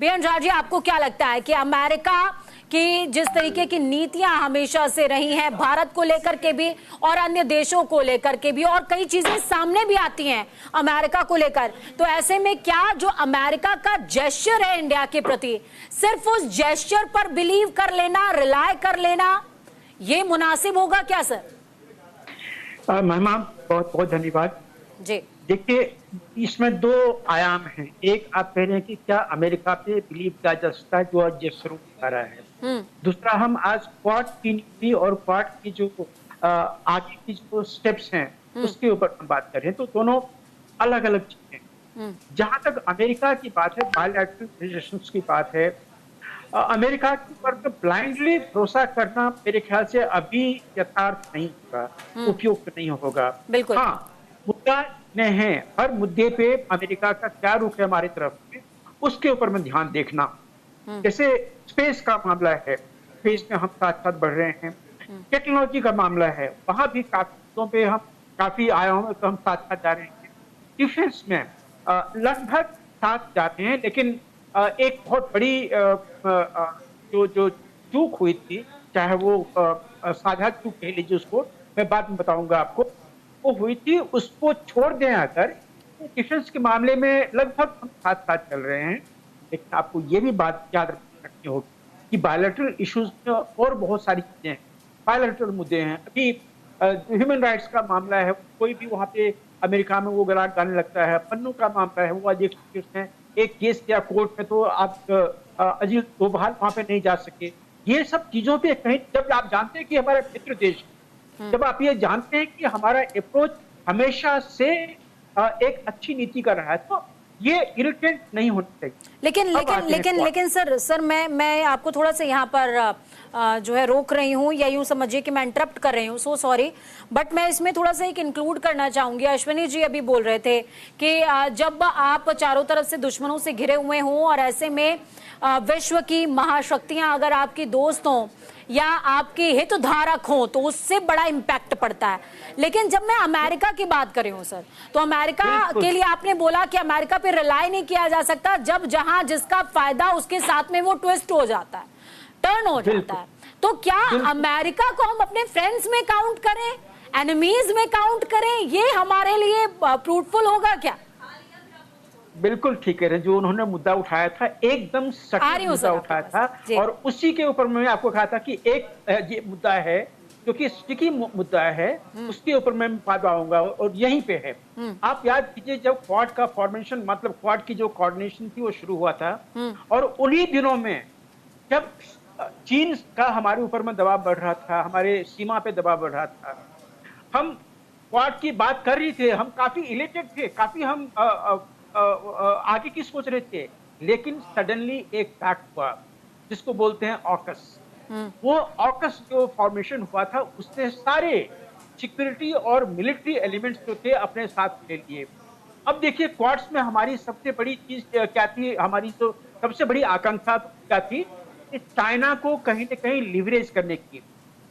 BN Jha ji, आपको क्या लगता है कि अमेरिका की जिस तरीके की नीतियां हमेशा से रही हैं भारत को लेकर के भी और अन्य देशों को लेकर के भी, और कई चीजें सामने भी आती हैं अमेरिका को लेकर, तो ऐसे में क्या जो अमेरिका का जेस्चर है इंडिया के प्रति, सिर्फ उस जेस्चर पर बिलीव कर लेना, रिलाय कर लेना, ये मुनासिब होगा क्या सर? महिमा, बहुत बहुत धन्यवाद जी। देखिए, इसमें दो आयाम हैं। एक, आप कह रहे हैं कि क्या अमेरिका पे बिलीव किया जा सकता है जो आज जेस्चरों दिखा रहा है। दूसरा, हम आज क्वाड की नीति और क्वाड की जो आगे की जो स्टेप्स हैं उसके ऊपर हम बात कर रहे हैं, तो दोनों अलग अलग चीजें। जहां तक अमेरिका की बात है, बायलैटरल रिलेशंस की बात है, अमेरिका के ऊपर ब्लाइंडली भरोसा करना मेरे ख्याल से अभी यथार्थ नहीं होगा, उपयुक्त नहीं होगा। बिल्कुल। हाँ, मुद्दा ने है, हर मुद्दे पे अमेरिका का क्या रुख है हमारी तरफ से, उसके ऊपर में ध्यान देखना। जैसे स्पेस का मामला है, स्पेस में हम साथ साथ बढ़ रहे हैं। टेक्नोलॉजी का मामला है, वहां भी काफी पे हम काफी आयामों में तो हम साथ साथ जा रहे हैं। डिफेंस में लगभग साथ जाते हैं, लेकिन एक बहुत बड़ी जो चूक हुई थी, चाहे वो साझा चूक कह लीजिए उसको, मैं बाद में बताऊंगा आपको, वो हुई थी, उसको छोड़ दें अगर, डिफेंस के मामले में लगभग हम साथ साथ चल रहे हैं। लेकिन आपको ये भी बात याद रखनी होगी कि बायलैटरल इश्यूज में और बहुत सारी चीजें हैं, बायलैटरल मुद्दे हैं। अभी ह्यूमन राइट्स का मामला है, कोई भी वहां पे अमेरिका में वो गला गाने लगता है। पन्नू का मामला है, वो आज एक केस किया कोर्ट में, तो आप अजीत डोभाल वहां पे नहीं जा सके। ये सब चीजों पे कहीं, जब आप जानते हैं कि हमारा मित्र देश, जब आप ये जानते हैं कि हमारा अप्रोच हमेशा से एक अच्छी नीति का रहा है, तो ये इरिटेंट नहीं होना चाहिए। लेकिन सर मैं आपको थोड़ा सा यहाँ पर जो है रोक रही हूँ, या यूं समझिए कि मैं इंटरप्ट कर रही हूँ, सो सॉरी, बट मैं इसमें थोड़ा सा एक इंक्लूड करना चाहूंगी। अश्विनी जी अभी बोल रहे थे कि जब आप चारों तरफ से दुश्मनों से घिरे हुए हों और ऐसे में विश्व की महाशक्तियां अगर आपकी दोस्त हों या आपके हितधारक हों, तो उससे बड़ा इम्पैक्ट पड़ता है। लेकिन जब मैं अमेरिका की बात कर रही हूँ सर, तो अमेरिका के लिए आपने बोला कि अमेरिका पे रिलाय नहीं किया जा सकता, जब जहां जिसका फायदा उसके साथ में वो ट्विस्ट हो जाता है, टर्न हो जाता है। तो क्या अमेरिका को हम अपने फ्रेंड्स में काउंट करें, एनिमीज में काउंट करें, ये हमारे लिए फ्रूटफुल होगा क्या? बिल्कुल ठीक है, जो उन्होंने मुद्दा उठाया था, एकदम सटीक मुद्दा उठाया था, और उसी के ऊपर मैंने आपको कहा था कि एक ये मुद्दा है जो कि स्टिकी मुद्दा है, उसके ऊपर मैं बात आऊंगा, और यहीं पे है। आप याद कीजिए, जब क्वाड का फॉर्मेशन, मतलब क्वाड की जो कोऑर्डिनेशन थी वो शुरू हुआ था, और उन्हीं दिनों में जब चीन का हमारे ऊपर में दबाव बढ़ रहा था, हमारे सीमा पे दबाव बढ़ रहा था, हम क्वाड की बात कर रहे थे, हम काफी इलेक्टेड थे, काफी हम आगे की सोच रहे थे। लेकिन सडनली एक फैक्ट हुआ जिसको बोलते हैं ऑकस। वो ऑकस जो फॉर्मेशन हुआ था, उसने सारे सिक्योरिटी और मिलिट्री एलिमेंट्स जो थे अपने साथ ले लिए। अब देखिए, क्वाड्स में हमारी सबसे बड़ी चीज क्या थी, हमारी तो सबसे बड़ी आकांक्षा क्या थी कि चाइना को कहीं ना कहीं लिवरेज करने की।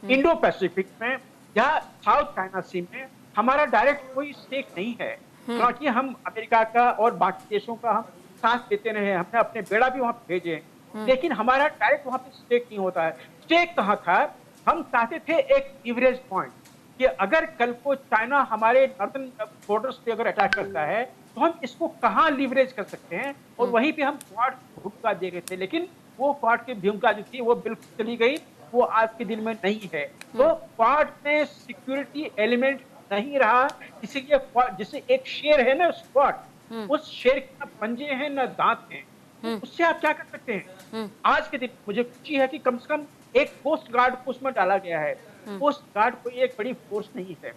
इंडो पैसिफिक में या साउथ चाइना सी में हमारा डायरेक्ट कोई स्टेक नहीं है, क्योंकि हम अमेरिका का और बाकी देशों का हम साथ देते रहे, हमने अपने बेड़ा भी वहां भेजे, लेकिन हमारा डायरेक्ट वहां पे स्टेक नहीं होता है। स्टेक कहाँ था? हम चाहते थे एक लीवरेज पॉइंट, कि अगर कल को चाइना हमारे नॉर्दर्न बॉर्डर्स पे अगर अटैक करता है तो हम इसको कहाँ लीवरेज कर सकते हैं, और वहीं पे हम क्वाड भूमिका दे रहे थे। लेकिन वो क्वाड की भूमिका जो थी वो बिल्कुल चली गई, वो आज के दिन में नहीं है। तो क्वाड में सिक्योरिटी एलिमेंट नहीं रहा, इसीलिए जैसे एक शेर है ना स्क्वाड, उस शेर के ना पंजे हैं ना दांत हैं, उससे आप क्या कर सकते हैं? आज के दिन मुझे खुशी है कि कम से कम एक कोस्ट गार्ड को उसमें डाला गया है। कोस्ट गार्ड कोई एक बड़ी फोर्स नहीं है,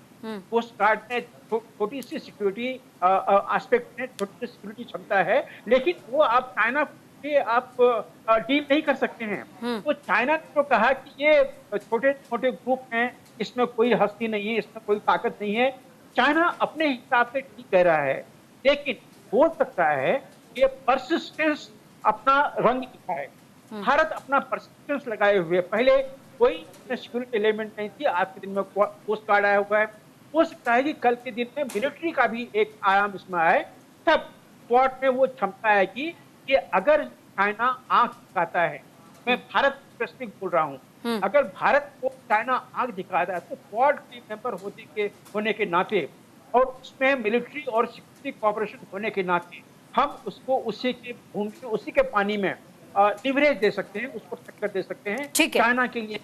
कोस्ट गार्ड में छोटी सी सिक्योरिटी एस्पेक्ट में छोटी सी सिक्योरिटी क्षमता है, लेकिन वो आप चाइना से आप डील नहीं कर सकते हैं। तो चाइना ने तो कहा कि ये छोटे छोटे ग्रुप हैं, इसमें कोई हस्ती नहीं है, इसमें कोई ताकत नहीं है। चाइना अपने हिसाब से ठीक कह रहा है, लेकिन हो सकता है कि परसिस्टेंस अपना रंग दिखाए। भारत अपना परसिस्टेंस लगाए हुए, पहले कोई सिक्योरिटी एलिमेंट नहीं थी, आज के दिन में कोस्ट गार्ड आया हुआ है। हो सकता है कि कल के दिन में मिलिट्री का भी एक आयाम इसमें आए, तब क्वाड में वो क्षमता है कि अगर चाइना आंख दिखाता है, मैं भारत स्पेसिफिक बोल रहा हूँ, अगर भारत को चाइना आंख दिखाता है तो क्वाड के मेंबर होने के नाते और उसमें मिलिट्री और सिक्योरिटी कॉपरेशन होने के नाते हम उसको उसी के भूमि उसी के पानी में लिवरेज दे सकते हैं, उसको टक्कर दे सकते हैं ठीक है। चाइना के लिए